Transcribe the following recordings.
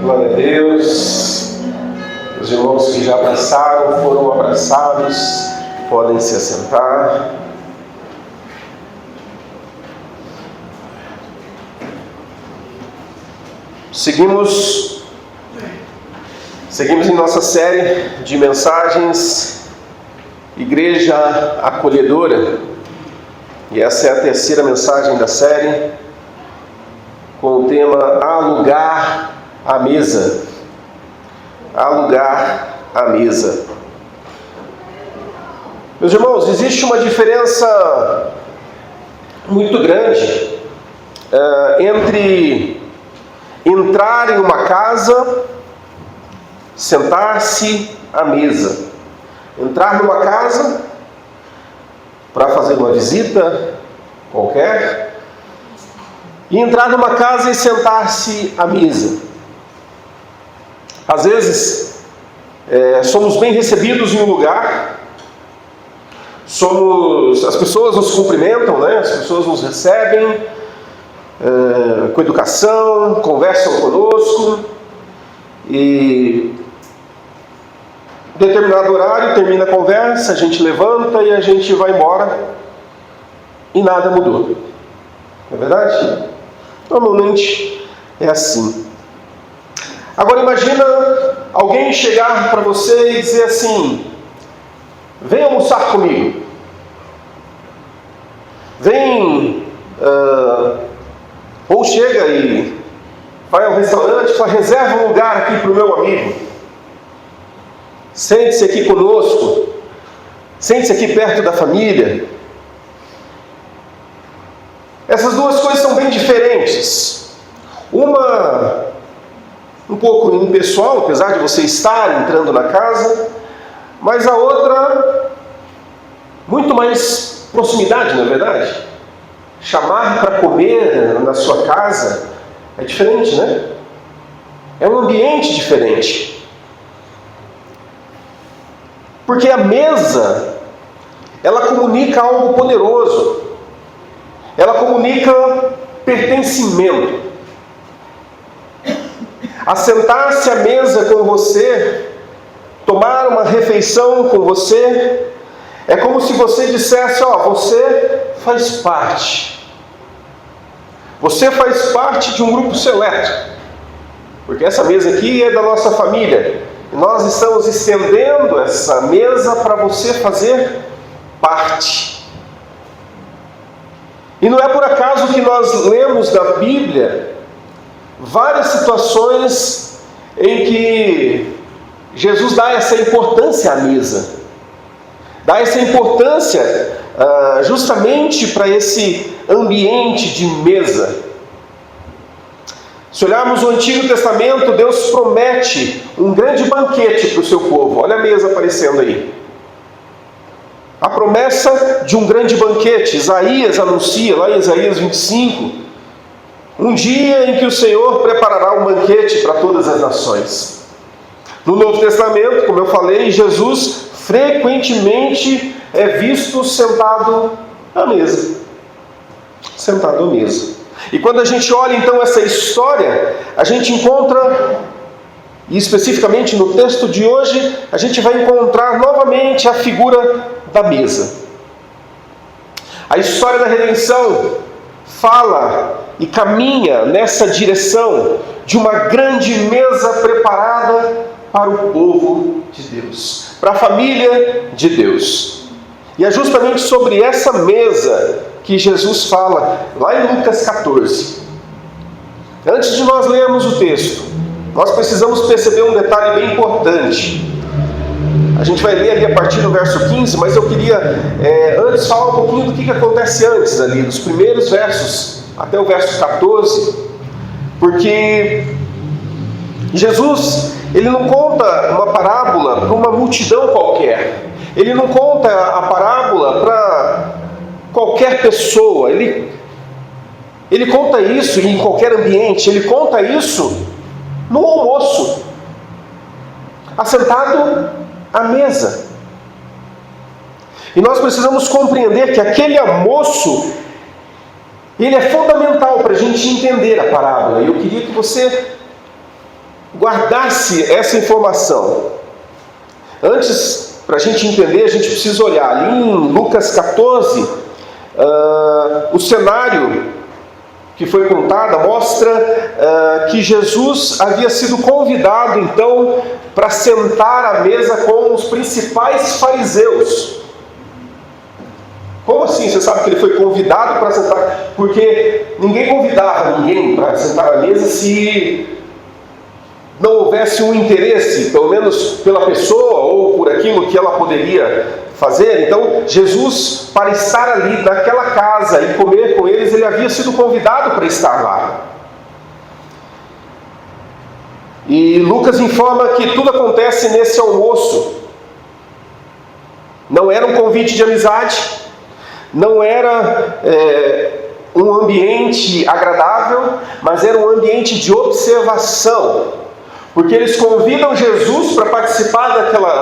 Glória a Deus. Os irmãos que já abraçaram, foram abraçados, podem se assentar. Seguimos em nossa série de mensagens Igreja Acolhedora, e essa é a terceira mensagem da série, com o tema Há lugar à mesa. Há lugar à mesa. Meus irmãos, existe uma diferença muito grande entre entrar em uma casa, sentar-se à mesa. Entrar numa casa para fazer uma visita qualquer e entrar numa casa e sentar-se à mesa. Às vezes, somos bem recebidos em um lugar, as pessoas nos cumprimentam, né? As pessoas nos recebem com educação, conversam conosco, e em determinado horário termina a conversa, a gente levanta e a gente vai embora e nada mudou. Não é verdade? Normalmente é assim. Agora imagina alguém chegar para você e dizer assim: vem almoçar comigo. Vem, ou chega e vai ao restaurante e fala: reserva um lugar aqui para o meu amigo. Sente-se aqui conosco. Sente-se aqui perto da família. Essas duas coisas são bem diferentes. Uma um pouco impessoal, apesar de você estar entrando na casa, mas a outra muito mais proximidade, não é verdade? Chamar para comer na sua casa é diferente, né? É um ambiente diferente. Porque a mesa, ela comunica algo poderoso. Ela comunica pertencimento. Assentar-se à mesa com você, tomar uma refeição com você, é como se você dissesse: você faz parte. Você faz parte de um grupo seleto. Porque essa mesa aqui é da nossa família. E nós estamos estendendo essa mesa para você fazer parte. E não é por acaso que nós lemos na Bíblia várias situações em que Jesus dá essa importância à mesa. Dá essa importância justamente para esse ambiente de mesa. Se olharmos o Antigo Testamento, Deus promete um grande banquete para o seu povo. Olha a mesa aparecendo aí. A promessa de um grande banquete. Isaías anuncia, lá em Isaías 25, um dia em que o Senhor preparará um banquete para todas as nações. No Novo Testamento, como eu falei, Jesus frequentemente é visto sentado à mesa. Sentado à mesa. E quando a gente olha então essa história, a gente encontra, e especificamente no texto de hoje, a gente vai encontrar novamente a figura da mesa. A história da redenção fala e caminha nessa direção de uma grande mesa preparada para o povo de Deus, para a família de Deus. E é justamente sobre essa mesa que Jesus fala lá em Lucas 14. Antes de nós lermos o texto, nós precisamos perceber um detalhe bem importante. A gente vai ler ali a partir do verso 15, mas eu queria antes falar um pouquinho do que acontece antes ali, dos primeiros versos até o verso 14, porque Jesus, ele não conta uma parábola para uma multidão qualquer. Ele não conta a parábola para qualquer pessoa. Ele conta isso em qualquer ambiente. Ele conta isso no almoço, assentado à mesa. E nós precisamos compreender que aquele almoço, ele é fundamental para a gente entender a parábola. E eu queria que você guardasse essa informação. Antes, para a gente entender, a gente precisa olhar ali em Lucas 14, o cenário que foi contado mostra que Jesus havia sido convidado então para sentar à mesa com os principais fariseus. Como assim? Você sabe que ele foi convidado para sentar? Porque ninguém convidava ninguém para sentar à mesa se não houvesse um interesse, pelo menos pela pessoa ou por aquilo que ela poderia fazer. Então, Jesus, para estar ali naquela casa e comer com eles, ele havia sido convidado para estar lá. E Lucas informa que tudo acontece nesse almoço. Não era um convite de amizade, não era um ambiente agradável, mas era um ambiente de observação. Porque eles convidam Jesus para participar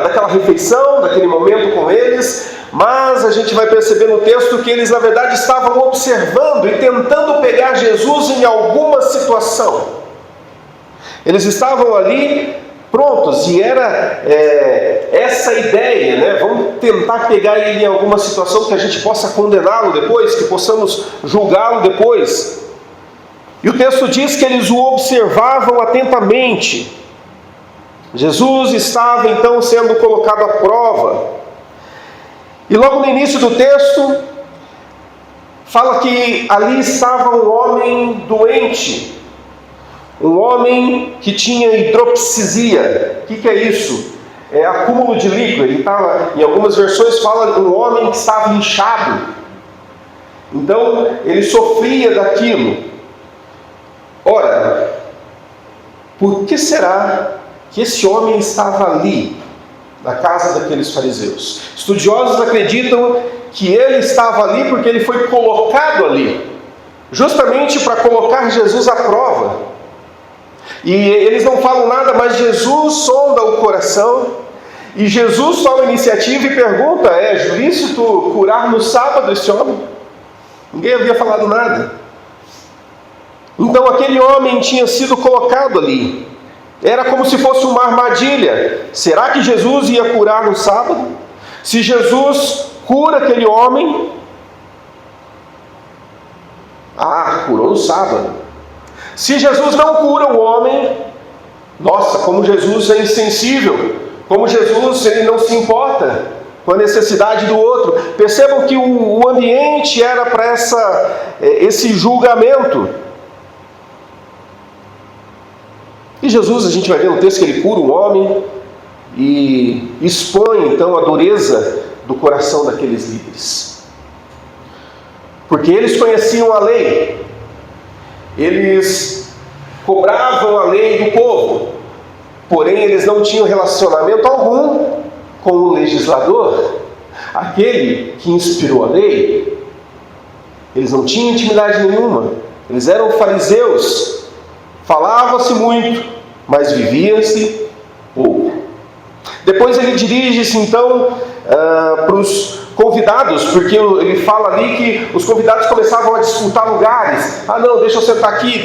daquela refeição, daquele momento com eles, mas a gente vai perceber no texto que eles, na verdade, estavam observando e tentando pegar Jesus em alguma situação. Eles estavam ali prontos, e era essa ideia, né? Vamos tentar pegar ele em alguma situação que a gente possa condená-lo depois, que possamos julgá-lo depois. E o texto diz que eles o observavam atentamente. Jesus estava então sendo colocado à prova. E logo no início do texto, fala que ali estava um homem doente. Um homem que tinha hidropisia. O que é isso? É acúmulo de líquido. Ele estava, em algumas versões fala um homem que estava inchado. Então, ele sofria daquilo. Ora, por que será que esse homem estava ali, na casa daqueles fariseus? Estudiosos acreditam que ele estava ali porque ele foi colocado ali, justamente para colocar Jesus à prova. E eles não falam nada, mas Jesus sonda o coração, e Jesus toma a iniciativa e pergunta: é lícito curar no sábado esse homem? Ninguém havia falado nada. Então aquele homem tinha sido colocado ali. Era como se fosse uma armadilha. Será que Jesus ia curar no sábado? Se Jesus cura aquele homem, curou no sábado. Se Jesus não cura o homem, nossa, como Jesus é insensível, como Jesus ele não se importa com a necessidade do outro. Percebam que o ambiente era para esse julgamento. E Jesus, a gente vai ver no texto que ele cura um homem e expõe então a dureza do coração daqueles líderes. Porque eles conheciam a lei, eles cobravam a lei do povo, porém eles não tinham relacionamento algum com o legislador, aquele que inspirou a lei. Eles não tinham intimidade nenhuma, eles eram fariseus. Falava-se muito, mas vivia-se pouco. Depois ele dirige-se então para os convidados, porque ele fala ali que os convidados começavam a disputar lugares. Não, deixa eu sentar aqui,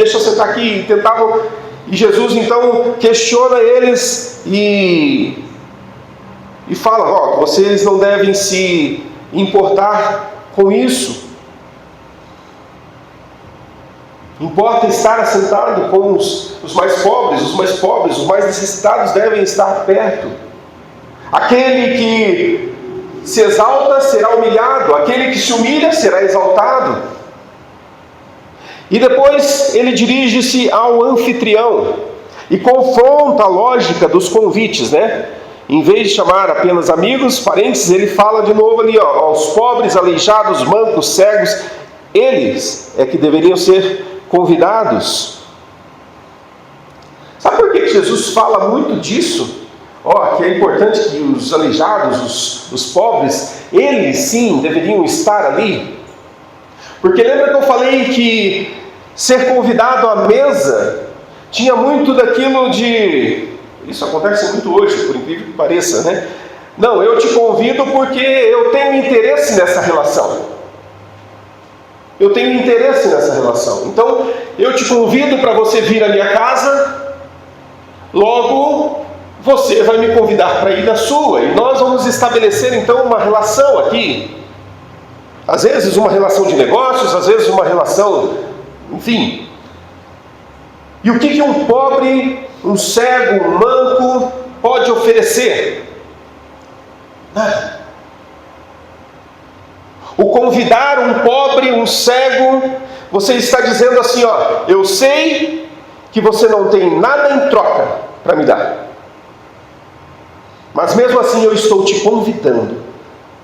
e tentavam. E Jesus então questiona eles e fala: vocês não devem se importar com isso. Importa estar assentado com os mais pobres, os mais necessitados devem estar perto. Aquele que se exalta será humilhado, aquele que se humilha será exaltado. E depois ele dirige-se ao anfitrião e confronta a lógica dos convites, né? Em vez de chamar apenas amigos, parentes, ele fala de novo ali, aos pobres, aleijados, mancos, cegos, eles é que deveriam ser convidados. Sabe por que Jesus fala muito disso? Que é importante que os aleijados, os pobres, eles sim deveriam estar ali. Porque lembra que eu falei que ser convidado à mesa tinha muito daquilo de... Isso acontece muito hoje, por incrível que pareça, né? Não, eu te convido porque eu tenho interesse nessa relação. Eu tenho interesse nessa relação. Então, eu te convido para você vir à minha casa, logo você vai me convidar para ir na sua, e nós vamos estabelecer então uma relação aqui. Às vezes uma relação de negócios, às vezes uma relação, enfim. E o que um pobre, um cego, um manco pode oferecer? Nada. O convidar um pobre, um cego, você está dizendo assim, ó, eu sei que você não tem nada em troca para me dar, mas mesmo assim eu estou te convidando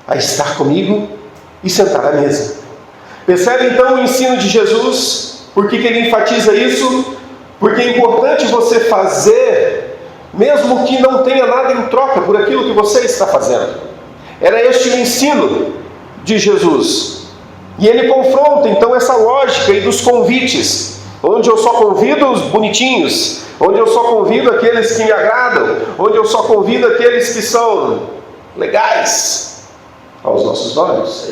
a estar comigo e sentar à mesa. Percebe então o ensino de Jesus? Por que ele enfatiza isso? Porque é importante você fazer, mesmo que não tenha nada em troca por aquilo que você está fazendo. Era este o ensino de Jesus. E ele confronta então essa lógica aí dos convites, onde eu só convido os bonitinhos, onde eu só convido aqueles que me agradam, onde eu só convido aqueles que são legais aos nossos olhos.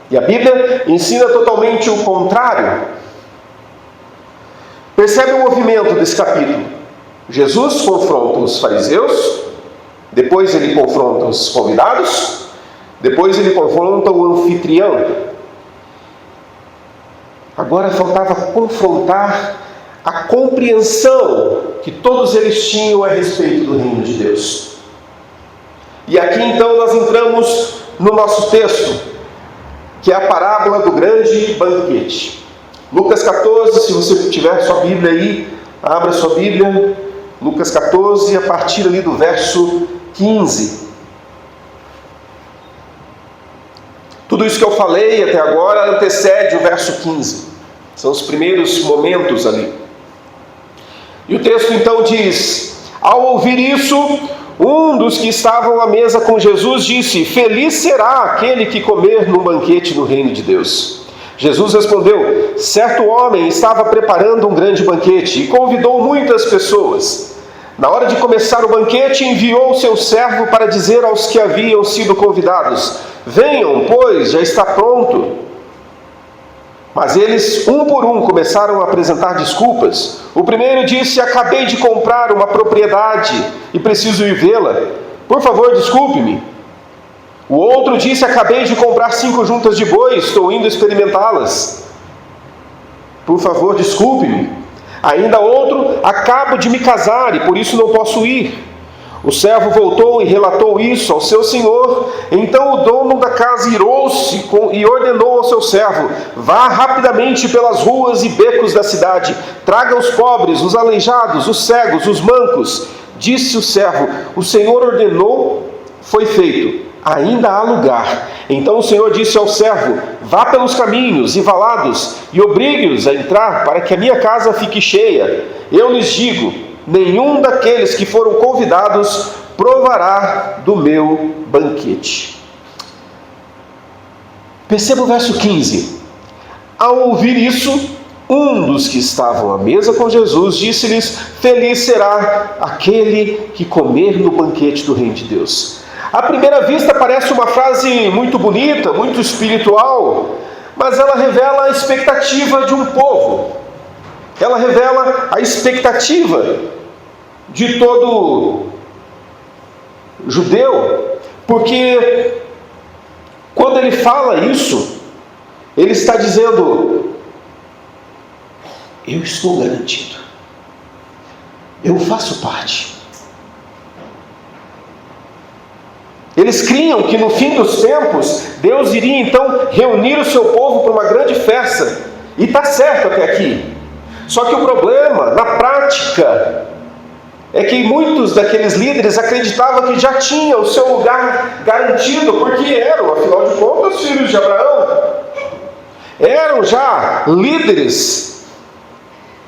E a Bíblia ensina totalmente o contrário. Percebe o movimento desse capítulo? Jesus confronta os fariseus, depois ele confronta os convidados, depois ele confronta o anfitrião. Agora faltava confrontar a compreensão que todos eles tinham a respeito do reino de Deus. E aqui então nós entramos no nosso texto, que é a parábola do grande banquete. Lucas 14, se você tiver sua Bíblia aí, abra sua Bíblia. Lucas 14, a partir ali do verso 15. Tudo isso que eu falei até agora antecede o verso 15. São os primeiros momentos ali. E o texto então diz: ao ouvir isso, um dos que estavam à mesa com Jesus disse: feliz será aquele que comer num banquete no reino de Deus. Jesus respondeu: certo homem estava preparando um grande banquete e convidou muitas pessoas. Na hora de começar o banquete, enviou o seu servo para dizer aos que haviam sido convidados: venham, pois já está pronto. Mas eles, um por um, começaram a apresentar desculpas. O primeiro disse: acabei de comprar uma propriedade e preciso ir vê-la. Por favor, desculpe-me. O outro disse: acabei de comprar 5 juntas de boi, estou indo experimentá-las. Por favor, desculpe-me. Ainda outro: acabo de me casar e por isso não posso ir. O servo voltou e relatou isso ao seu senhor. Então o dono da casa irou-se e ordenou ao seu servo: vá rapidamente pelas ruas e becos da cidade, traga os pobres, os aleijados, os cegos, os mancos. Disse o servo: o Senhor ordenou, foi feito, ainda há lugar. Então o Senhor disse ao servo: vá pelos caminhos e valados e obrigue-os a entrar, para que a minha casa fique cheia. Eu lhes digo: nenhum daqueles que foram convidados provará do meu banquete. Perceba o verso 15. Ao ouvir isso, um dos que estavam à mesa com Jesus disse-lhes: feliz será aquele que comer no banquete do reino de Deus. À primeira vista parece uma frase muito bonita, muito espiritual, mas ela revela a expectativa de um povo. Ela revela a expectativa de todo judeu, porque quando ele fala isso, ele está dizendo: eu estou garantido, eu faço parte. Eles criam que no fim dos tempos, Deus iria então reunir o seu povo para uma grande festa, e está certo até aqui. Só que o problema, na prática, é que muitos daqueles líderes acreditavam que já tinham o seu lugar garantido, porque eram, afinal de contas, filhos de Abraão. Eram já líderes,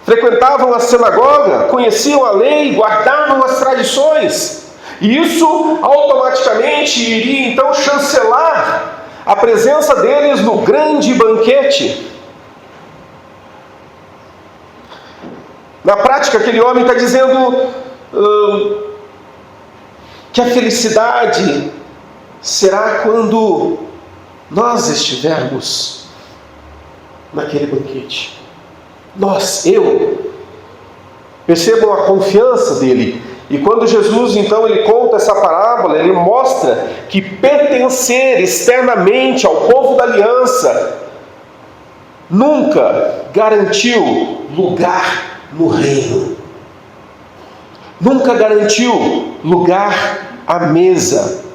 frequentavam a sinagoga, conheciam a lei, guardavam as tradições. E isso automaticamente iria então chancelar a presença deles no grande banquete. Na prática, aquele homem está dizendo que a felicidade será quando nós estivermos naquele banquete. Eu Percebam a confiança dele. E quando Jesus, então, ele conta essa parábola, ele mostra que pertencer externamente ao povo da aliança nunca garantiu lugar no reino. Nunca garantiu lugar à mesa.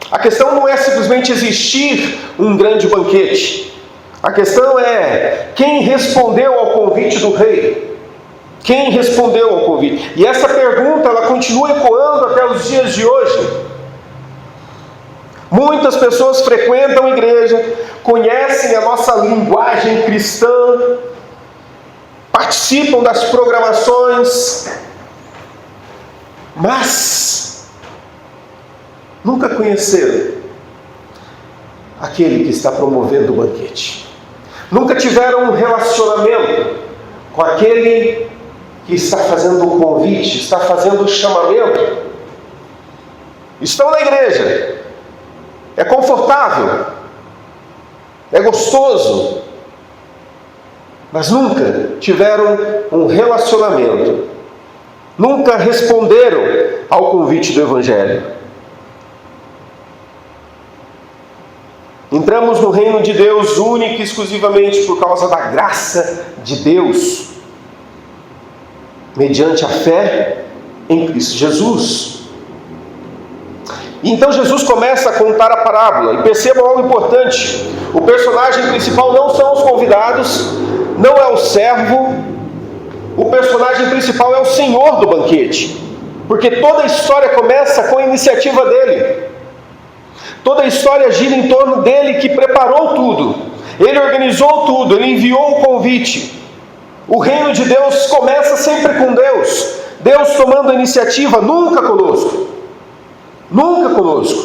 A questão não é simplesmente existir um grande banquete. A questão é quem respondeu ao convite do rei. Quem respondeu ao convite? E essa pergunta, ela continua ecoando até os dias de hoje. Muitas pessoas frequentam a igreja, conhecem a nossa linguagem cristã, participam das programações, mas nunca conheceram aquele que está promovendo o banquete. Nunca tiveram um relacionamento com aquele que está fazendo o convite, está fazendo o chamamento. Estão na igreja, é confortável, é gostoso, mas nunca tiveram um relacionamento, nunca responderam ao convite do Evangelho. Entramos no reino de Deus única e exclusivamente por causa da graça de Deus, mediante a fé em Cristo Jesus. Então Jesus começa a contar a parábola, e percebam algo importante: o personagem principal não são os convidados, não é o servo, o personagem principal é o Senhor do banquete, porque toda a história começa com a iniciativa dele, toda a história gira em torno dele, que preparou tudo, ele organizou tudo, ele enviou o convite. O reino de Deus começa sempre com Deus, Deus tomando a iniciativa, nunca conosco. Nunca conosco.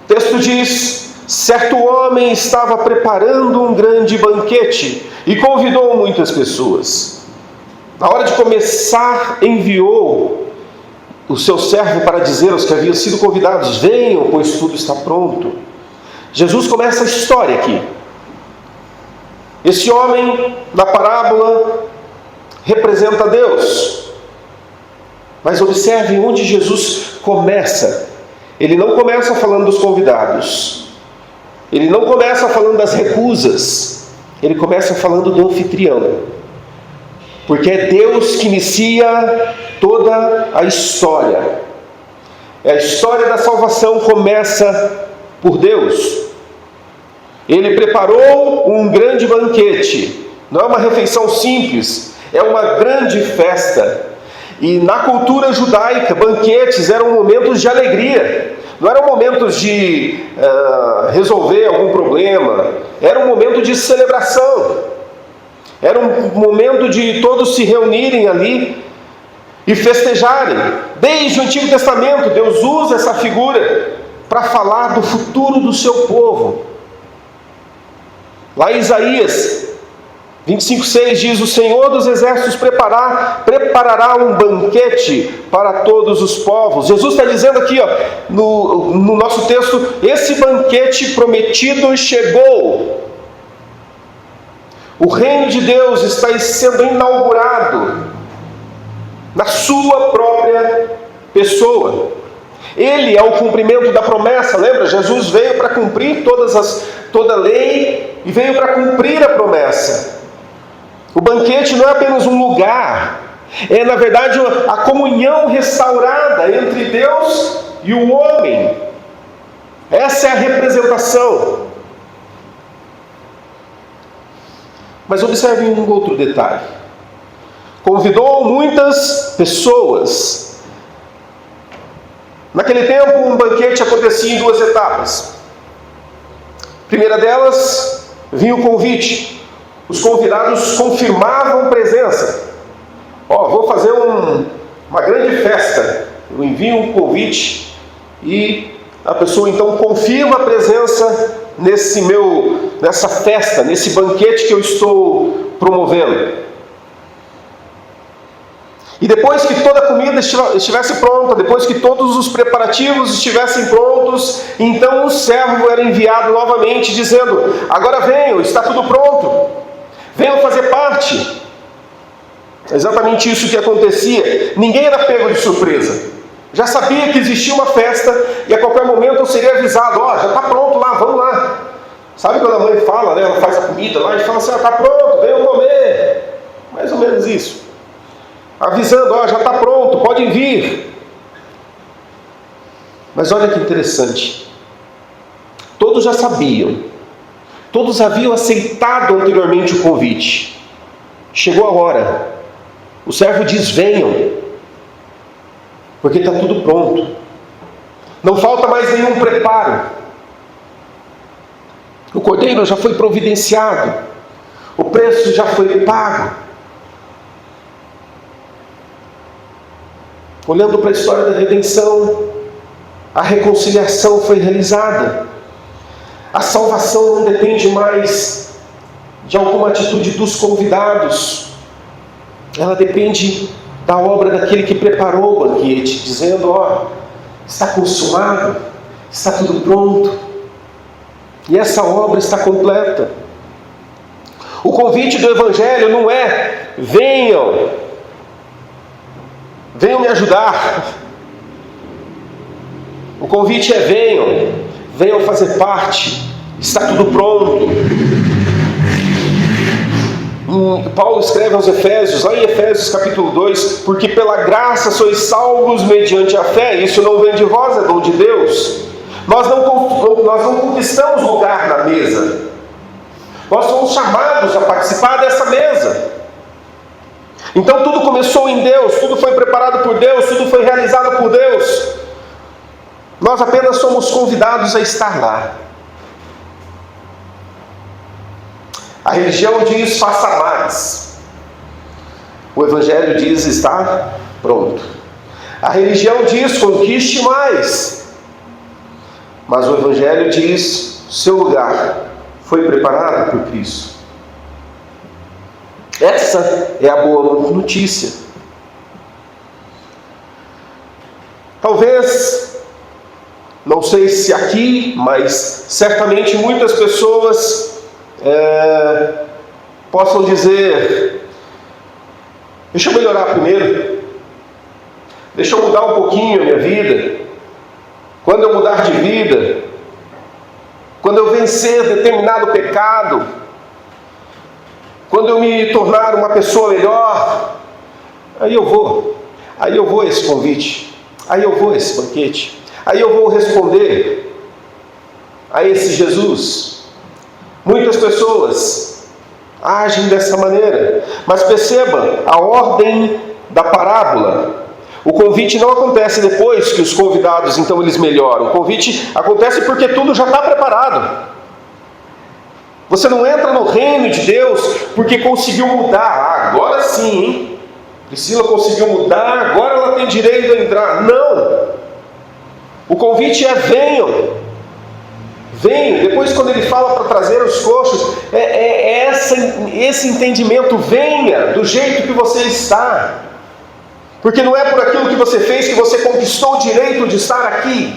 O texto diz: certo homem estava preparando um grande banquete e convidou muitas pessoas. Na hora de começar, enviou o seu servo para dizer aos que haviam sido convidados: venham, pois tudo está pronto. Jesus começa a história aqui. Esse homem, na parábola, representa Deus. Mas observem onde Jesus começa. Ele não começa falando dos convidados. Ele não começa falando das recusas. Ele começa falando do anfitrião. Porque é Deus que inicia toda a história. A história da salvação começa por Deus. Ele preparou um grande banquete. Não é uma refeição simples, é uma grande festa. E na cultura judaica, banquetes eram momentos de alegria. Não eram momentos de resolver algum problema. Era um momento de celebração. Era um momento de todos se reunirem ali e festejarem. Desde o Antigo Testamento, Deus usa essa figura para falar do futuro do seu povo. Lá em Isaías 25:6 diz: o Senhor dos Exércitos preparará um banquete para todos os povos. Jesus está dizendo aqui, no nosso texto, esse banquete prometido chegou. O reino de Deus está sendo inaugurado na sua própria pessoa. Ele é o cumprimento da promessa. Lembra? Jesus veio para cumprir toda a lei e veio para cumprir a promessa. O banquete não é apenas um lugar, é na verdade a comunhão restaurada entre Deus e o homem. Essa é a representação. Mas observem um outro detalhe. Convidou muitas pessoas. Naquele tempo, um banquete acontecia em duas etapas. A primeira delas, vinha o convite. Os convidados confirmavam presença. Vou fazer uma grande festa. Eu envio um convite e a pessoa então confirma a presença nessa festa, nesse banquete que eu estou promovendo. E depois que toda a comida estivesse pronta, depois que todos os preparativos estivessem prontos, então o servo era enviado novamente dizendo: agora venham, está tudo pronto. venham fazer parte. É exatamente isso que acontecia. Ninguém era pego de surpresa. Já sabia que existia uma festa e a qualquer momento eu seria avisado: ó, já está pronto lá, vamos lá. Sabe quando a mãe fala, né? Ela faz a comida lá e fala assim: ó, está pronto, venham comer. Mais ou menos isso. Avisando: ó, já está pronto, podem vir. Mas olha que interessante. Todos já sabiam. Todos haviam aceitado anteriormente o convite. Chegou a hora. O servo diz: venham, porque está tudo pronto. Não falta mais nenhum preparo. O cordeiro já foi providenciado. O preço já foi pago. Olhando para a história da redenção, a reconciliação foi realizada. A salvação não depende mais de alguma atitude dos convidados. Ela depende da obra daquele que preparou o banquete, dizendo: ó, está consumado, está tudo pronto. E essa obra está completa. O convite do Evangelho não é: venham me ajudar. O convite é: venham fazer parte, está tudo pronto. Paulo escreve aos Efésios, lá em Efésios capítulo 2, porque pela graça sois salvos mediante a fé, isso não vem de vós, é dom de Deus. Nós não conquistamos lugar na mesa, nós somos chamados a participar dessa mesa. Então tudo começou em Deus, tudo foi preparado por Deus, tudo foi realizado por Deus. Nós apenas somos convidados a estar lá. A religião diz: faça mais. O Evangelho diz: está pronto. A religião diz: conquiste mais. Mas o Evangelho diz: seu lugar foi preparado por Cristo. Essa é a boa notícia. Talvez, não sei se aqui, mas certamente muitas pessoas possam dizer: deixa eu melhorar primeiro, deixa eu mudar um pouquinho a minha vida. Quando eu mudar de vida, quando eu vencer determinado pecado, quando eu me tornar uma pessoa melhor, aí eu vou a esse convite, aí eu vou a esse banquete, aí eu vou responder a esse Jesus. Muitas pessoas agem dessa maneira, mas perceba a ordem da parábola. O convite não acontece depois que os convidados, então, eles melhoram. O convite acontece porque tudo já está preparado. Você não entra no reino de Deus porque conseguiu mudar. Agora sim, hein? Priscila conseguiu mudar, agora ela tem direito a entrar. Não! O convite é: venham. Venham. Depois, quando ele fala para trazer os coxos, esse entendimento: venha do jeito que você está. Porque não é por aquilo que você fez que você conquistou o direito de estar aqui,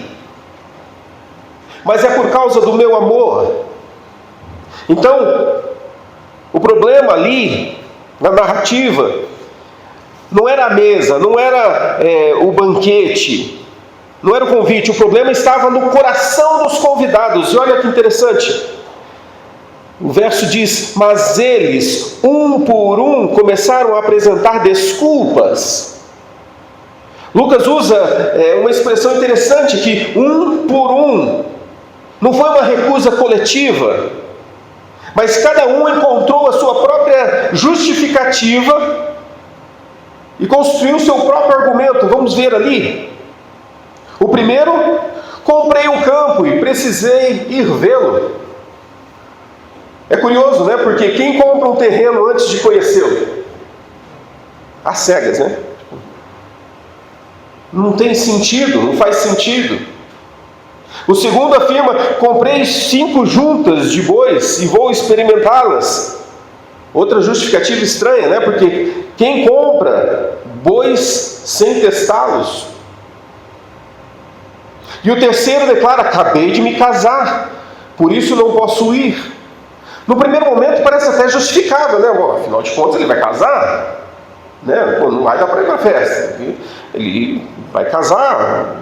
mas é por causa do meu amor. Então, o problema ali, na narrativa, não era a mesa, não era o banquete, não era o convite. O problema estava no coração dos convidados. E olha que interessante, o verso diz: mas eles, um por um, começaram a apresentar desculpas. Lucas usa uma expressão interessante, que um por um, não foi uma recusa coletiva, mas cada um encontrou a sua própria justificativa e construiu o seu próprio argumento. Vamos ver ali. O primeiro: comprei um campo e precisei ir vê-lo. É curioso, né? Porque quem compra um terreno antes de conhecê-lo? Às cegas, né? Não tem sentido, não faz sentido. O segundo afirma: comprei 5 juntas de bois e vou experimentá-las. Outra justificativa estranha, né? Porque quem compra bois sem testá-los? E o terceiro declara: acabei de me casar, por isso não posso ir. No primeiro momento parece até justificável, né? Bom, afinal de contas ele vai casar, né? Pô, não vai dar para ir para a festa. Ele vai casar,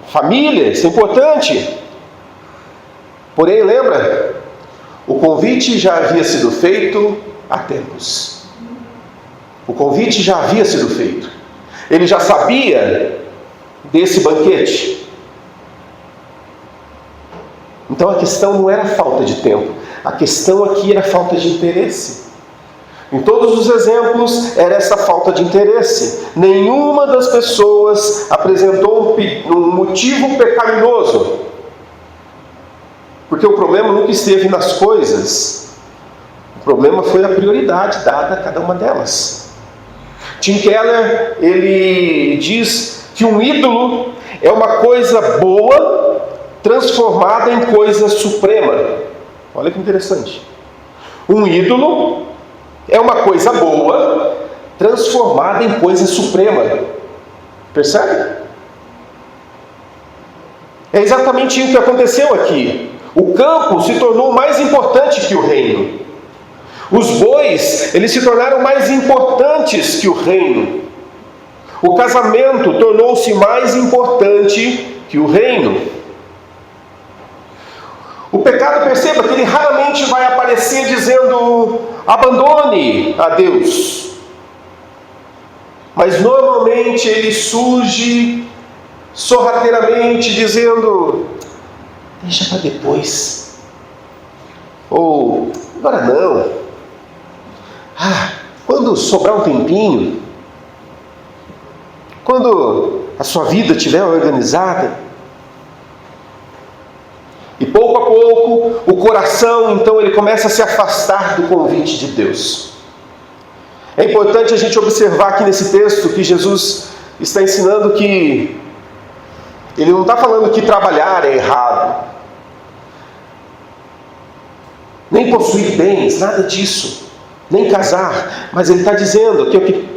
família, isso é importante. Porém, lembra? O convite já havia sido feito há tempos. O convite já havia sido feito. Ele já sabia desse banquete. Então a questão não era falta de tempo. A questão aqui era falta de interesse. Em todos os exemplos, era essa falta de interesse. Nenhuma das pessoas apresentou um motivo pecaminoso. Porque o problema nunca esteve nas coisas. O problema foi a prioridade dada a cada uma delas. Tim Keller, ele diz que um ídolo é uma coisa boa transformada em coisa suprema. Olha que interessante. Um ídolo é uma coisa boa transformada em coisa suprema. Percebe? É exatamente o que aconteceu aqui. O campo se tornou mais importante que o reino. Os bois, eles se tornaram mais importantes que o reino. O casamento tornou-se mais importante que o reino. O pecado, perceba que ele raramente vai aparecer dizendo abandone a Deus. Mas normalmente ele surge sorrateiramente dizendo deixa para depois. Ou agora não. Quando sobrar um tempinho, quando a sua vida estiver organizada, e pouco a pouco o coração então ele começa a se afastar do convite de Deus. É importante a gente observar aqui nesse texto que Jesus está ensinando que ele não está falando que trabalhar é errado, nem possuir bens, nada disso, nem casar, mas ele está dizendo que é o que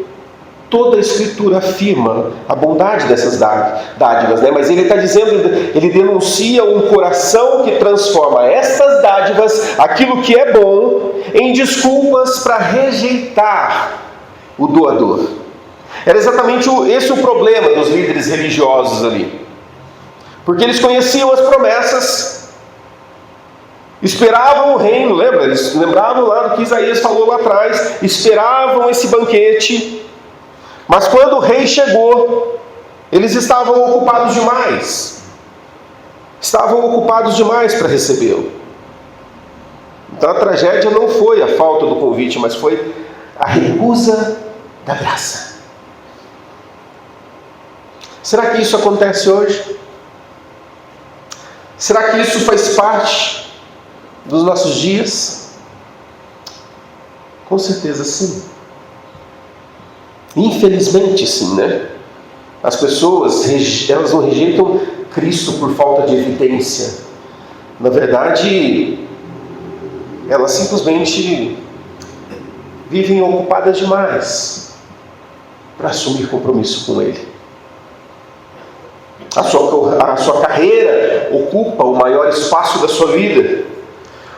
toda a Escritura afirma, a bondade dessas dádivas, né? Mas ele está dizendo, ele denuncia um coração que transforma essas dádivas, aquilo que é bom, em desculpas para rejeitar o doador. Era exatamente esse o problema dos líderes religiosos ali, porque eles conheciam as promessas, esperavam o reino, lembra? Eles lembravam lá do que Isaías falou lá atrás, esperavam esse banquete, mas quando o rei chegou, eles estavam ocupados demais. Estavam ocupados demais para recebê-lo. Então a tragédia não foi a falta do convite, mas foi a recusa da graça. Será que isso acontece hoje? Será que isso faz parte dos nossos dias? Com certeza sim. Infelizmente sim, né? As pessoas, elas não rejeitam Cristo por falta de evidência. Na verdade, elas simplesmente vivem ocupadas demais para assumir compromisso com Ele. A sua carreira ocupa o maior espaço da sua vida.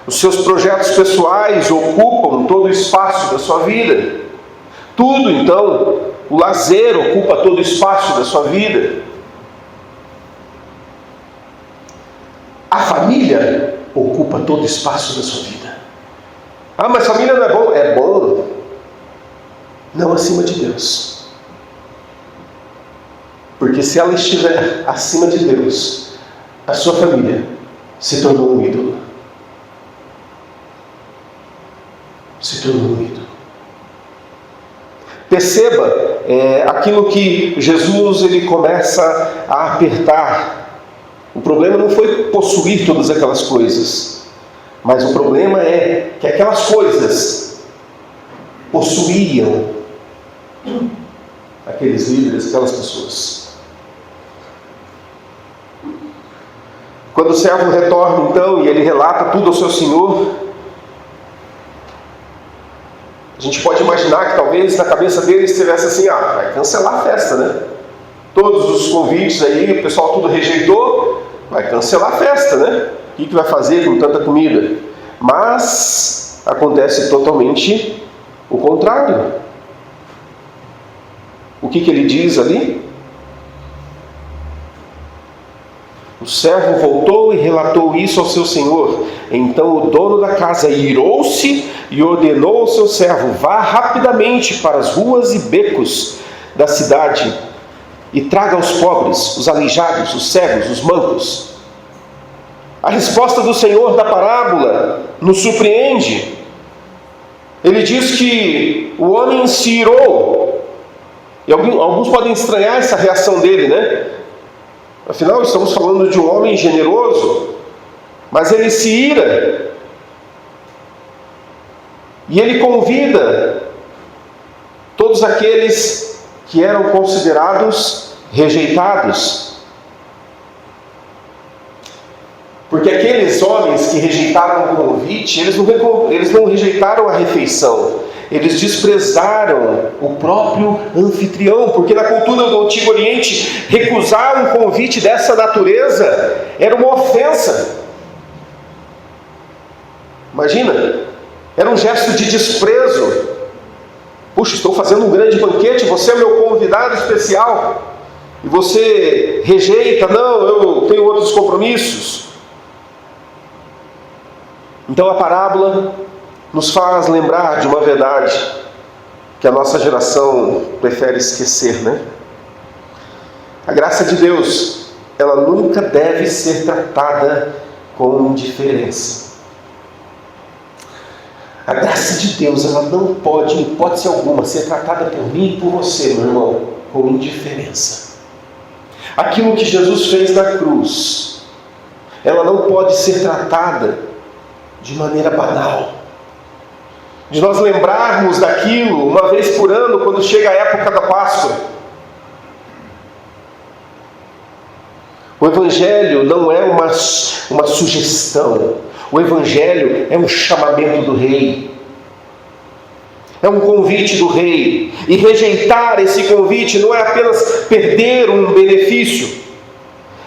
Os seus projetos pessoais ocupam todo o espaço da sua vida. Tudo, então, o lazer ocupa todo o espaço da sua vida. A família ocupa todo o espaço da sua vida. Mas família não é bom? É bom, não acima de Deus. Porque se ela estiver acima de Deus, a sua família se tornou um ídolo. Se tornou um ídolo. Perceba aquilo que Jesus ele começa a apertar. O problema não foi possuir todas aquelas coisas, mas o problema é que aquelas coisas possuíam aqueles líderes, aquelas pessoas. Quando o servo retorna então e ele relata tudo ao seu senhor, a gente pode imaginar que talvez na cabeça dele estivesse assim, vai cancelar a festa, né? Todos os convites aí, o pessoal tudo rejeitou, vai cancelar a festa, né? O que vai fazer com tanta comida? Mas acontece totalmente o contrário. O que ele diz ali? O servo voltou e relatou isso ao seu senhor. Então o dono da casa irou-se e ordenou ao seu servo: vá rapidamente para as ruas e becos da cidade e traga os pobres, os aleijados, os cegos, os mancos. A resposta do Senhor da parábola nos surpreende. Ele diz que o homem se irou. E alguns podem estranhar essa reação dele, né? Afinal, estamos falando de um homem generoso, mas ele se ira. E ele convida todos aqueles que eram considerados rejeitados. Porque aqueles homens que rejeitaram o convite, eles não rejeitaram a refeição. Eles desprezaram o próprio anfitrião, porque na cultura do Antigo Oriente, recusar um convite dessa natureza era uma ofensa. Imagina, era um gesto de desprezo. Puxa, estou fazendo um grande banquete, você é meu convidado especial, e você rejeita: não, eu tenho outros compromissos. Então a parábola nos faz lembrar de uma verdade que a nossa geração prefere esquecer, né? A graça de Deus, ela nunca deve ser tratada com indiferença. A graça de Deus, ela não pode, em hipótese alguma, ser tratada por mim e por você, meu irmão, com indiferença. Aquilo que Jesus fez na cruz, ela não pode ser tratada de maneira banal. De nós lembrarmos daquilo uma vez por ano, quando chega a época da Páscoa. O Evangelho não é uma sugestão. O Evangelho é um chamamento do Rei. É um convite do Rei. E rejeitar esse convite não é apenas perder um benefício.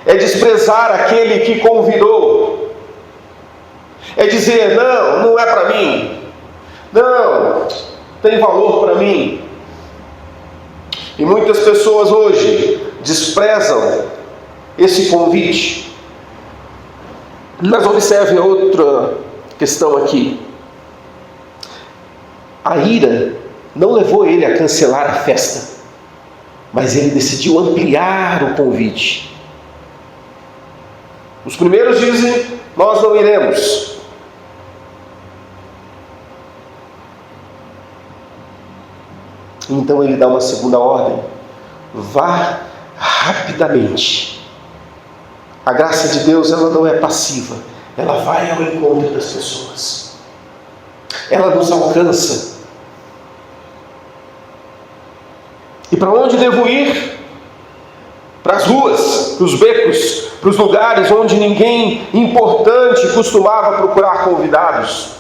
É desprezar aquele que convidou. É dizer: não é para mim. Não tem valor para mim. E muitas pessoas hoje desprezam esse convite. Mas observe outra questão aqui. A ira não levou ele a cancelar a festa, mas ele decidiu ampliar o convite. Os primeiros dizem: nós não iremos. Então ele dá uma segunda ordem: vá rapidamente. A graça de Deus, ela não é passiva, ela vai ao encontro das pessoas, ela nos alcança. E para onde devo ir? Para as ruas, para os becos, para os lugares onde ninguém importante costumava procurar convidados.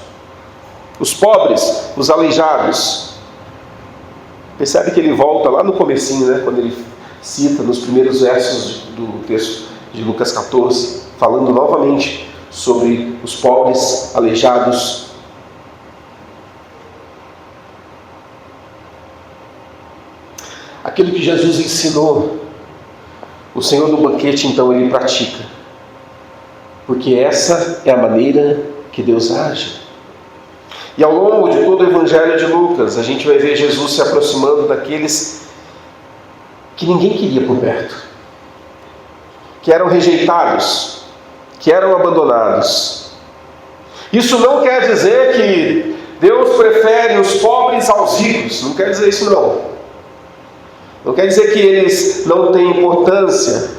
Os pobres, os aleijados. Percebe que ele volta lá no comecinho, né, quando ele cita nos primeiros versos do texto de Lucas 14, falando novamente sobre os pobres, aleijados. Aquilo que Jesus ensinou, o Senhor do banquete, então, ele pratica. Porque essa é a maneira que Deus age. E ao longo de todo o Evangelho de Lucas, a gente vai ver Jesus se aproximando daqueles que ninguém queria por perto, que eram rejeitados, que eram abandonados. Isso não quer dizer que Deus prefere os pobres aos ricos, não quer dizer isso não. Não quer dizer que eles não têm importância,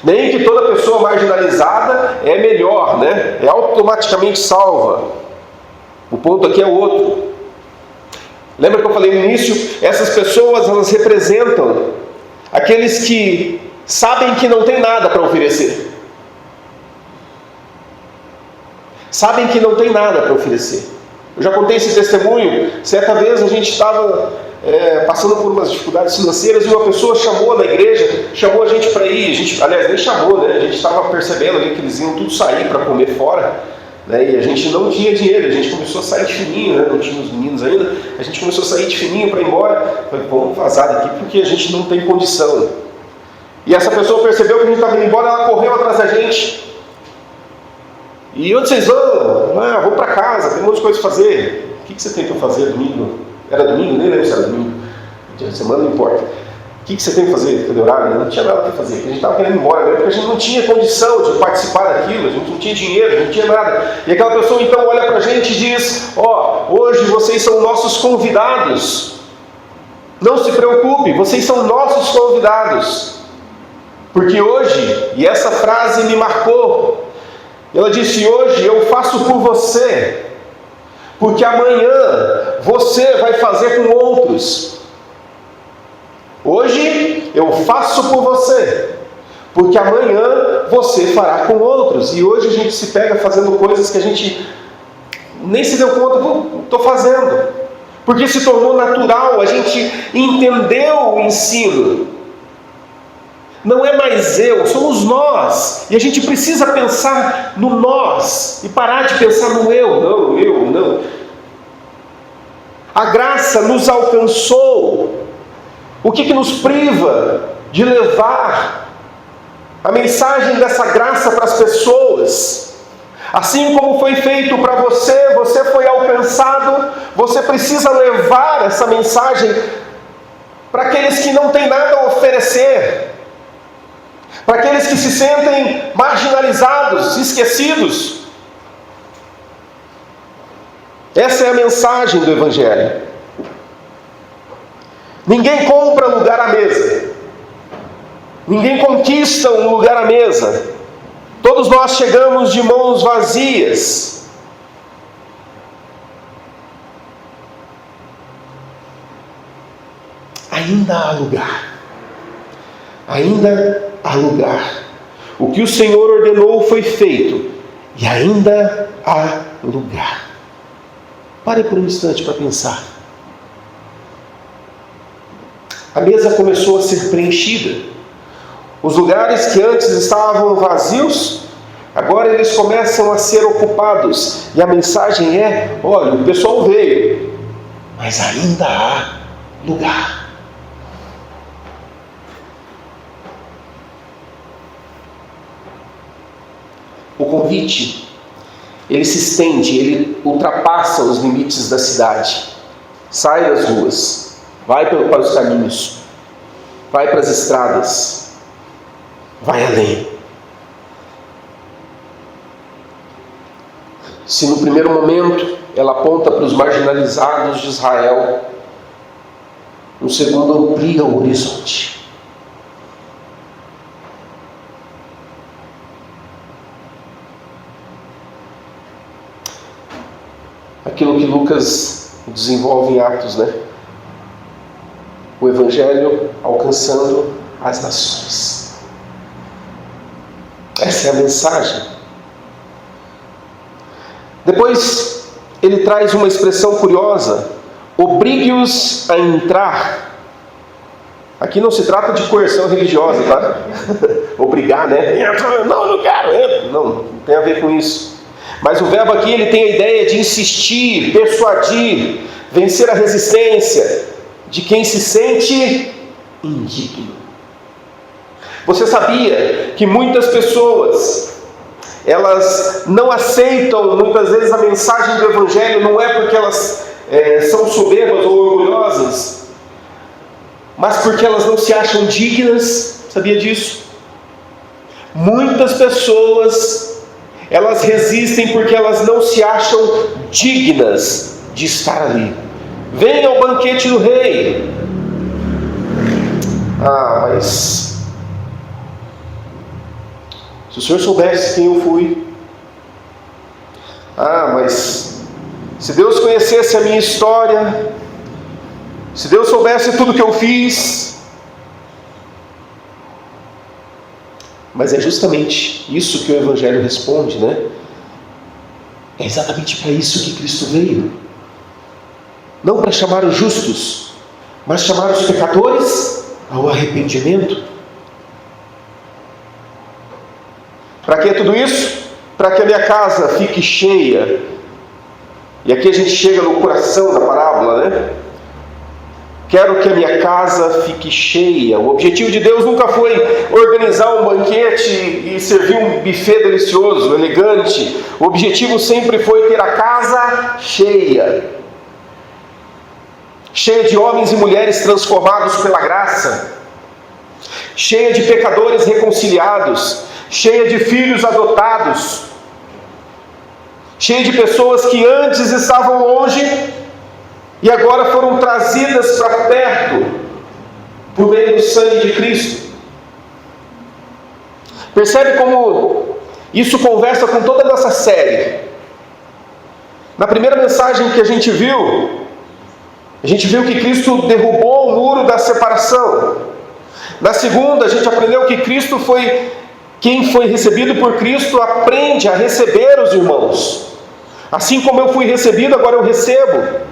nem que toda pessoa marginalizada é melhor, né? É automaticamente salva. O ponto aqui é outro. Lembra que eu falei no início? Essas pessoas, elas representam aqueles que sabem que não tem nada para oferecer. Sabem que não tem nada para oferecer. Eu já contei esse testemunho. Certa vez a gente estava passando por umas dificuldades financeiras e uma pessoa chamou na igreja, chamou a gente para ir. A gente, aliás, nem chamou, né? A gente estava percebendo ali que eles iam tudo sair para comer fora. né? E a gente não tinha dinheiro, a gente começou a sair de fininho, né? Não tinha os meninos ainda, a gente começou a sair de fininho para ir embora. Falei, vamos vazar daqui porque a gente não tem condição. E essa pessoa percebeu que a gente estava indo embora, ela correu atrás da gente. E onde vocês vão? Ah, vou para casa, tem um monte de coisa para fazer. O que você tem para fazer domingo? Era domingo? Nem lembro se era domingo. Dia de semana não importa. O que você tem para fazer? Cadê horário? Não tinha nada para fazer. A gente estava querendo ir embora, porque a gente não tinha condição de participar daquilo, a gente não tinha dinheiro, a gente não tinha nada. E aquela pessoa então olha para a gente e diz, hoje vocês são nossos convidados. Não se preocupe, vocês são nossos convidados. Porque hoje, e essa frase me marcou, ela disse, hoje eu faço por você, porque amanhã você vai fazer com outros. Hoje eu faço por você, porque amanhã você fará com outros. E hoje a gente se pega fazendo coisas que a gente nem se deu conta, estou fazendo. Porque se tornou natural, a gente entendeu o ensino. Não é mais eu, somos nós. E a gente precisa pensar no nós e parar de pensar no eu. Não, eu, não. A graça nos alcançou. O que nos priva de levar a mensagem dessa graça para as pessoas? Assim como foi feito para você, você foi alcançado, você precisa levar essa mensagem para aqueles que não têm nada a oferecer, para aqueles que se sentem marginalizados, esquecidos. Essa é a mensagem do Evangelho. Ninguém compra lugar à mesa. Ninguém conquista um lugar à mesa. Todos nós chegamos de mãos vazias. Ainda há lugar. Ainda há lugar. O que o Senhor ordenou foi feito. E ainda há lugar. Pare por um instante para pensar. A mesa começou a ser preenchida. Os lugares que antes estavam vazios, agora eles começam a ser ocupados. E a mensagem é, olha, o pessoal veio, mas ainda há lugar. O convite, ele se estende, ele ultrapassa os limites da cidade. Sai das ruas. Vai para os caminhos, vai para as estradas, vai além. Se no primeiro momento ela aponta para os marginalizados de Israel, no segundo amplia o horizonte. Aquilo que Lucas desenvolve em Atos, né? O Evangelho alcançando as nações. Essa é a mensagem. Depois, ele traz uma expressão curiosa. Obrigue-os a entrar. Aqui não se trata de coerção religiosa, tá? Obrigar, né? Não, eu não quero. Não tem a ver com isso. Mas o verbo aqui, ele tem a ideia de insistir, persuadir, vencer a resistência de quem se sente indigno. Você sabia que muitas pessoas, elas não aceitam muitas vezes a mensagem do Evangelho, não é porque elas são soberbas ou orgulhosas, mas porque elas não se acham dignas? Sabia disso? Muitas pessoas, elas resistem porque elas não se acham dignas de estar ali. Venha ao banquete do rei. Mas se o senhor soubesse quem eu fui. Mas se Deus conhecesse a minha história, se Deus soubesse tudo que eu fiz. Mas é justamente isso que o Evangelho responde, né? É exatamente para isso que Cristo veio. Não para chamar os justos, mas chamar os pecadores ao arrependimento. Para que tudo isso? para que a minha casa fique cheia. E aqui a gente chega no coração da parábola, né? Quero que a minha casa fique cheia. O objetivo de Deus nunca foi organizar um banquete e servir um buffet delicioso, elegante. O objetivo sempre foi ter a casa cheia. Cheia de homens e mulheres transformados pela graça. Cheia de pecadores reconciliados. Cheia de filhos adotados. Cheia de pessoas que antes estavam longe e agora foram trazidas para perto por meio do sangue de Cristo. Percebe como isso conversa com toda a nossa série? Na primeira mensagem que a gente viu que Cristo derrubou o muro da separação. Na segunda, a gente aprendeu que Cristo foi quem foi recebido por Cristo, aprende a receber os irmãos. Assim como eu fui recebido, agora eu recebo.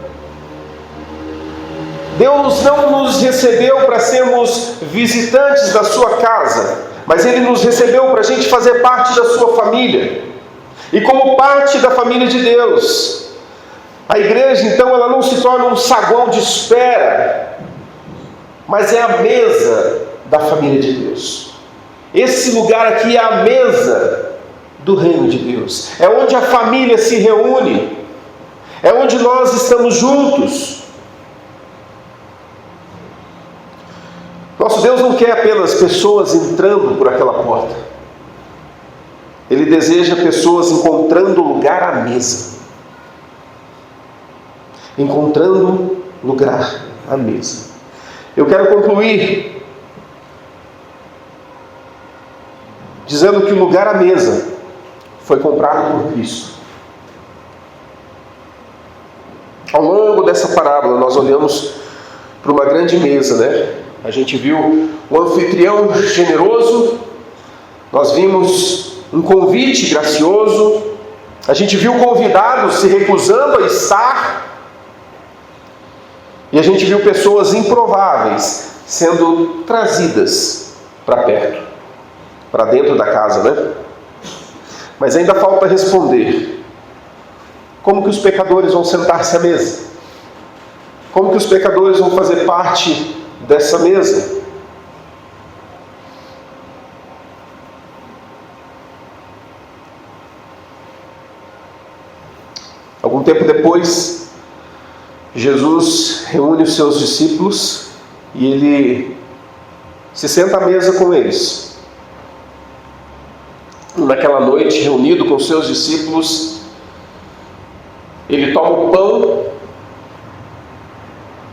Deus não nos recebeu para sermos visitantes da sua casa, mas Ele nos recebeu para a gente fazer parte da sua família. E como parte da família de Deus, a igreja então ela não se torna um saguão de espera, mas é a mesa da família de Deus. Esse lugar aqui é a mesa do reino de Deus. É onde a família se reúne. É onde nós estamos juntos. Nosso Deus não quer apenas pessoas entrando por aquela porta. Ele deseja pessoas encontrando lugar à mesa. Encontrando lugar à mesa. Eu quero concluir dizendo que o lugar à mesa foi comprado por Cristo. Ao longo dessa parábola nós olhamos para uma grande mesa, né? A gente viu um anfitrião generoso, nós vimos um convite gracioso, a gente viu convidados se recusando a estar, e a gente viu pessoas improváveis sendo trazidas para perto, para dentro da casa, né? Mas ainda falta responder: como que os pecadores vão sentar-se à mesa? Como que os pecadores vão fazer parte dessa mesa? Algum tempo depois, Jesus reúne os seus discípulos e ele se senta à mesa com eles. Naquela noite, reunido com os seus discípulos, ele toma o pão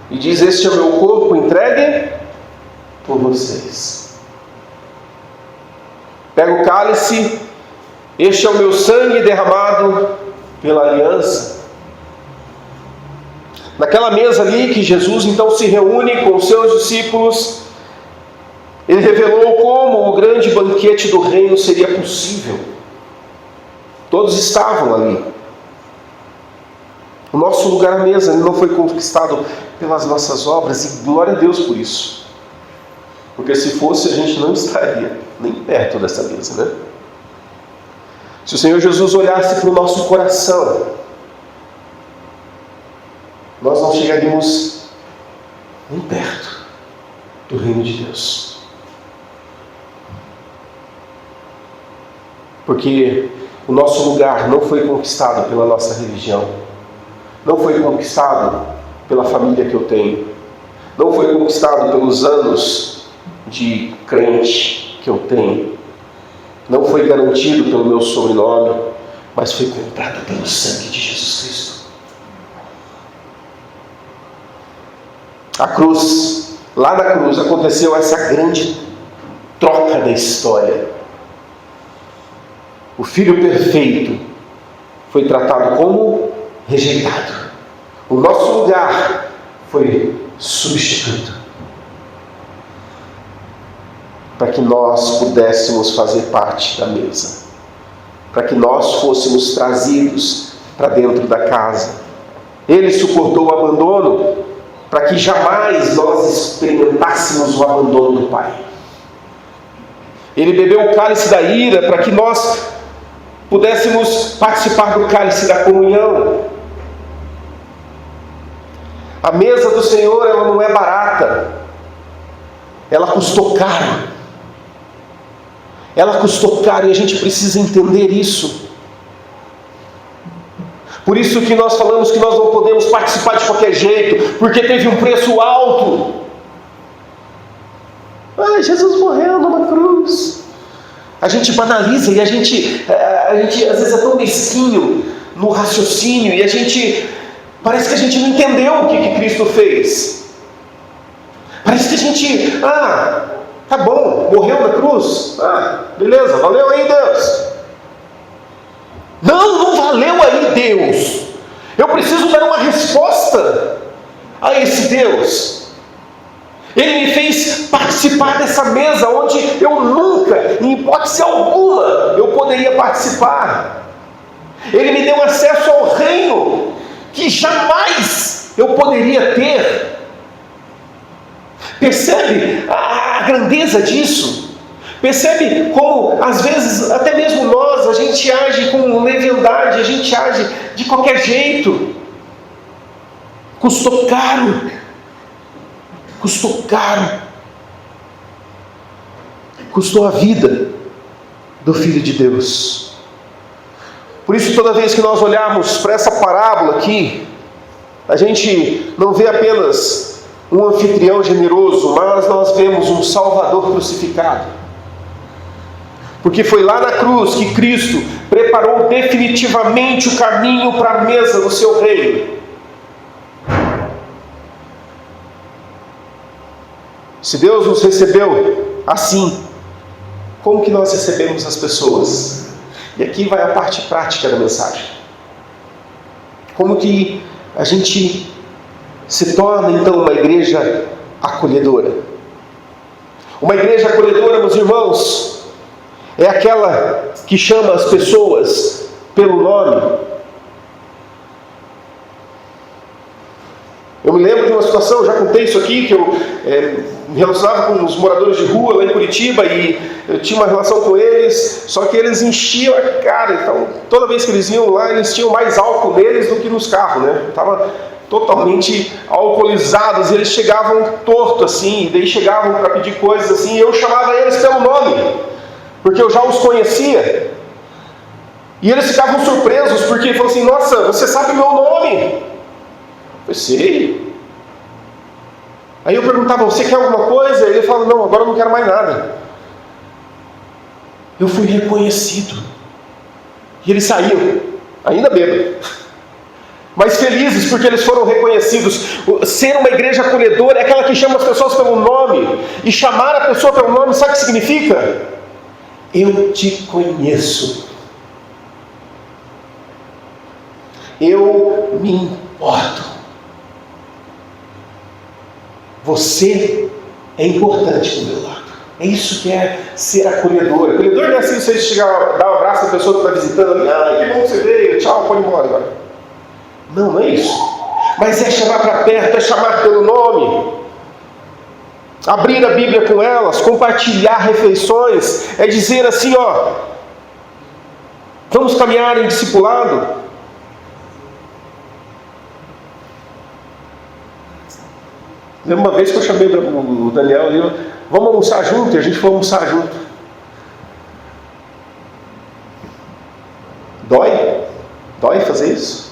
e diz: este é o meu corpo entregue por vocês. Pega o cálice: este é o meu sangue derramado pela aliança. Naquela mesa ali que Jesus então se reúne com os seus discípulos, ele revelou como o grande banquete do reino seria possível. Todos estavam ali. O nosso lugar à mesa não foi conquistado pelas nossas obras, e glória a Deus por isso. Porque se fosse, a gente não estaria nem perto dessa mesa, né? Se o Senhor Jesus olhasse para o nosso coração, nós não chegaríamos nem perto do reino de Deus. Porque o nosso lugar não foi conquistado pela nossa religião, não foi conquistado pela família que eu tenho, não foi conquistado pelos anos de crente que eu tenho, não foi garantido pelo meu sobrenome, mas foi comprado pelo sangue de Jesus Cristo. A cruz, lá na cruz, aconteceu essa grande troca da história. O Filho perfeito foi tratado como rejeitado. O nosso lugar foi substituído, para que nós pudéssemos fazer parte da mesa, para que nós fôssemos trazidos para dentro da casa. Ele suportou o abandono, para que jamais nós experimentássemos o abandono do Pai. Ele bebeu o cálice da ira, para que nós pudéssemos participar do cálice da comunhão. A mesa do Senhor, ela não é barata, ela custou caro. Ela custou caro e a gente precisa entender isso. Por isso que nós falamos que nós não podemos participar de qualquer jeito, porque teve um preço alto. Jesus morreu numa cruz. A gente banaliza e a gente às vezes é tão mesquinho no raciocínio e parece que a gente não entendeu o que Cristo fez. Parece que a gente, tá bom, morreu na cruz, beleza, valeu aí Deus. Não valeu aí Deus. Eu preciso dar uma resposta a esse Deus. Ele me fez participar dessa mesa onde eu nunca, em hipótese alguma, eu poderia participar. Ele me deu acesso ao reino que jamais eu poderia ter. Percebe a grandeza disso? Percebe como, às vezes, até mesmo nós, a gente age com leviandade, a gente age de qualquer jeito. Custou caro. Custou caro. Custou a vida do Filho de Deus. Por isso, toda vez que nós olharmos para essa parábola aqui, a gente não vê apenas um anfitrião generoso, mas nós vemos um Salvador crucificado. Porque foi lá na cruz que Cristo preparou definitivamente o caminho para a mesa do seu reino. Se Deus nos recebeu assim, como que nós recebemos as pessoas? E aqui vai a parte prática da mensagem. Como que a gente se torna então uma igreja acolhedora? Uma igreja acolhedora, meus irmãos, é aquela que chama as pessoas pelo nome. Eu me lembro de uma situação, já contei isso aqui, que eu me relacionava com os moradores de rua lá em Curitiba e eu tinha uma relação com eles, só que eles enchiam a cara. Então, toda vez que eles iam lá, eles tinham mais álcool neles do que nos carros, né? Estavam totalmente alcoolizados e eles chegavam torto assim, e daí chegavam para pedir coisas assim, e eu chamava eles pelo nome, porque eu já os conhecia. E eles ficavam surpresos, porque falavam assim: nossa, você sabe meu nome? Eu sei. Aí eu perguntava: você quer alguma coisa? Ele falava: não, agora eu não quero mais nada. Eu fui reconhecido. E eles saíam, ainda bêbados, mas felizes porque eles foram reconhecidos. Ser uma igreja acolhedora é aquela que chama as pessoas pelo nome. E chamar a pessoa pelo nome, sabe o que significa? Eu te conheço. Eu me importo. Você é importante do meu lado. É isso que é ser acolhedor. Acolhedor não é assim você chegar, dar um abraço à pessoa que está visitando ali: que bom que você veio, tchau, pode ir embora agora. Não, não é isso. Mas é chamar para perto, é chamar pelo nome. Abrir a Bíblia com elas, compartilhar refeições, é dizer assim: vamos caminhar em discipulado. Lembra uma vez que eu chamei o Daniel ali: vamos almoçar junto, e a gente foi almoçar junto. Dói fazer isso?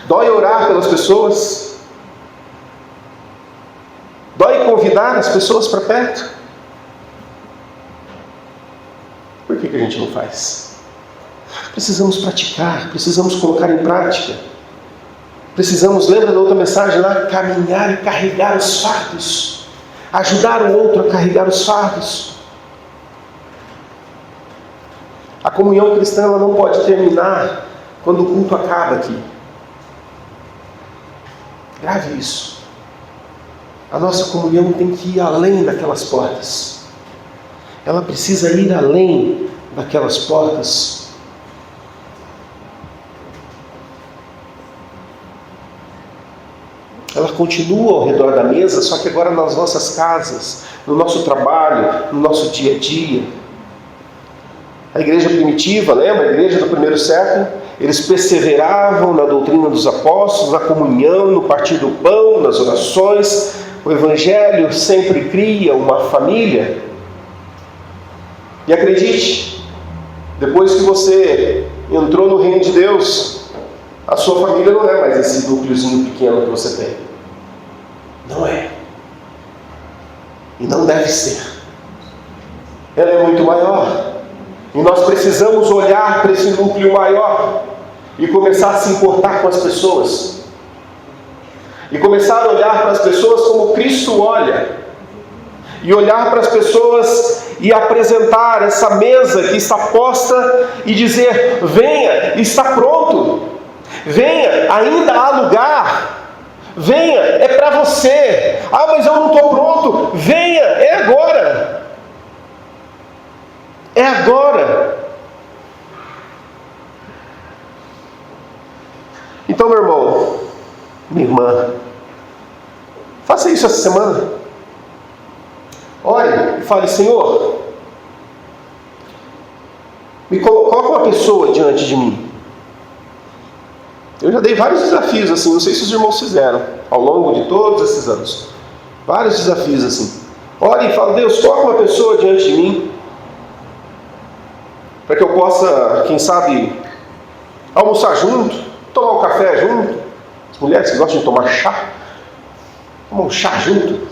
Dói orar pelas pessoas? Dói convidar as pessoas para perto? Por que a gente não faz? Precisamos praticar, precisamos colocar em prática. Precisamos, lembra da outra mensagem lá? Caminhar e carregar os fardos. Ajudar o outro a carregar os fardos. A comunhão cristã ela não pode terminar quando o culto acaba aqui. Grave isso. A nossa comunhão tem que ir além daquelas portas. Ela precisa ir além daquelas portas. Ela continua ao redor da mesa, só que agora nas nossas casas, no nosso trabalho, no nosso dia a dia. A igreja primitiva, lembra? A igreja do primeiro século, eles perseveravam na doutrina dos apóstolos, na comunhão, no partir do pão, nas orações. O evangelho sempre cria uma família. E acredite, depois que você entrou no reino de Deus, a sua família não é mais esse núcleozinho pequeno que você tem. Não é. E não deve ser. Ela é muito maior. E nós precisamos olhar para esse núcleo maior e começar a se importar com as pessoas. E começar a olhar para as pessoas como Cristo olha. E olhar para as pessoas e apresentar essa mesa que está posta e dizer: venha, está pronto. Venha, ainda há lugar. Venha, é para você. Ah, mas eu não estou pronto. Venha, é agora. É agora. Então, meu irmão, minha irmã, faça isso essa semana. Ore e fale: Senhor, me coloca uma pessoa diante de mim. Eu já dei vários desafios assim, não sei se os irmãos fizeram ao longo de todos esses anos. Vários desafios assim. Ore e fale: Deus, coloca uma pessoa diante de mim, para que eu possa, quem sabe, almoçar junto, tomar um café junto. As mulheres que gostam de tomar chá, tomar um chá junto,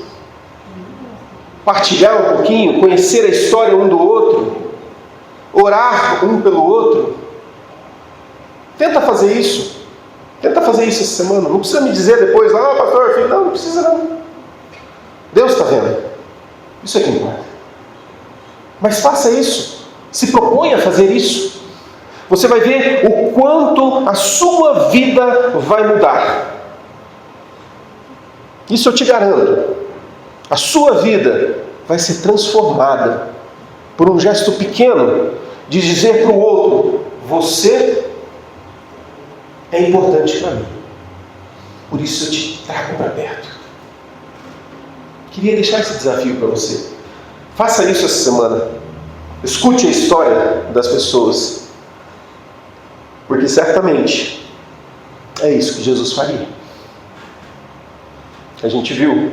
partilhar um pouquinho, conhecer a história um do outro, orar um pelo outro. Tenta fazer isso. Tenta fazer isso essa semana. Não precisa me dizer depois: ah, pastor, filho, não precisa não. Deus está vendo. Isso é que importa. Mas faça isso. Se proponha a fazer isso. Você vai ver o quanto a sua vida vai mudar. Isso eu te garanto. A sua vida vai ser transformada por um gesto pequeno de dizer para o outro: você é importante para mim. Por isso eu te trago para perto. Queria deixar esse desafio para você. Faça isso essa semana. Escute a história das pessoas. Porque certamente é isso que Jesus faria. A gente viu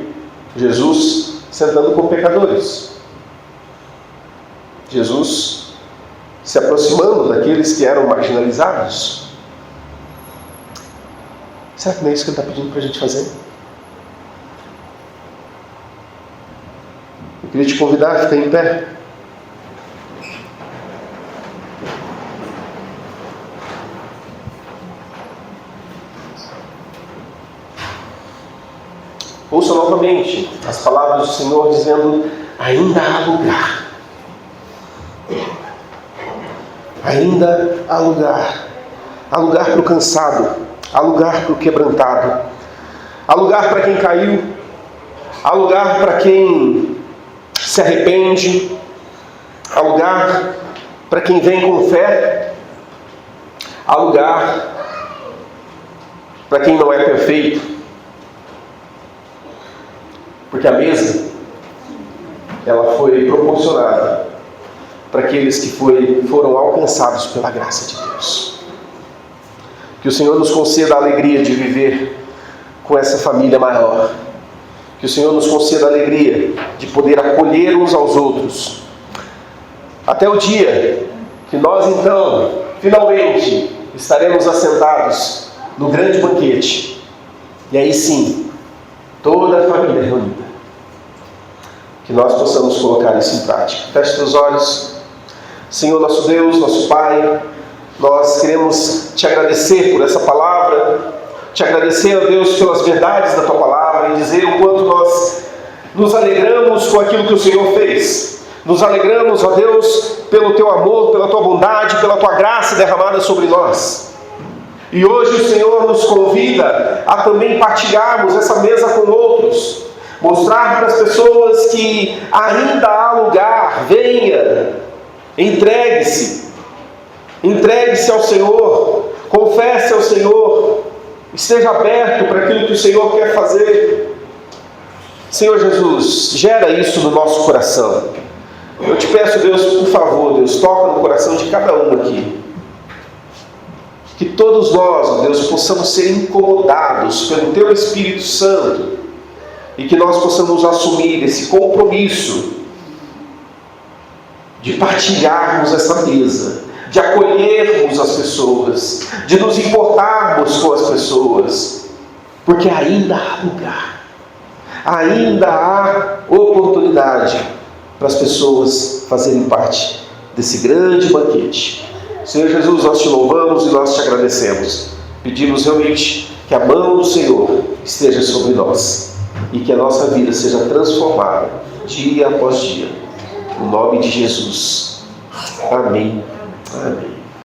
Jesus sentando com pecadores. Jesus se aproximando daqueles que eram marginalizados. Será que não é isso que Ele está pedindo para a gente fazer? Eu queria te convidar a ficar em pé. Ouça novamente as palavras do Senhor dizendo: ainda há lugar. Ainda há lugar. Há lugar para o cansado. Há lugar para o quebrantado. Há lugar para quem caiu. Há lugar para quem se arrepende. Há lugar para quem vem com fé. Há lugar para quem não é perfeito. Porque a mesa, ela foi proporcionada para aqueles que foram alcançados pela graça de Deus. Que o Senhor nos conceda a alegria de viver com essa família maior. Que o Senhor nos conceda a alegria de poder acolher uns aos outros. Até o dia que nós, então, finalmente, estaremos assentados no grande banquete. E aí sim, toda a família reunida. Que nós possamos colocar isso em prática. Feche seus olhos. Senhor nosso Deus, nosso Pai, nós queremos te agradecer por essa palavra, te agradecer, ó Deus, pelas verdades da tua palavra e dizer o quanto nós nos alegramos com aquilo que o Senhor fez. Nos alegramos, ó Deus, pelo teu amor, pela tua bondade, pela tua graça derramada sobre nós. E hoje o Senhor nos convida a também partilharmos essa mesa com outros, mostrar para as pessoas que ainda há lugar. Venha, entregue-se ao Senhor, confesse ao Senhor, esteja aberto para aquilo que o Senhor quer fazer. Senhor Jesus, gera isso no nosso coração. Eu te peço, Deus, por favor, Deus, toca no coração de cada um aqui. Que todos nós, ó Deus, possamos ser incomodados pelo Teu Espírito Santo e que nós possamos assumir esse compromisso de partilharmos essa mesa, de acolhermos as pessoas, de nos importarmos com as pessoas, porque ainda há lugar, ainda há oportunidade para as pessoas fazerem parte desse grande banquete. Senhor Jesus, nós te louvamos e nós te agradecemos. Pedimos realmente que a mão do Senhor esteja sobre nós e que a nossa vida seja transformada dia após dia. No nome de Jesus. Amém. Amém.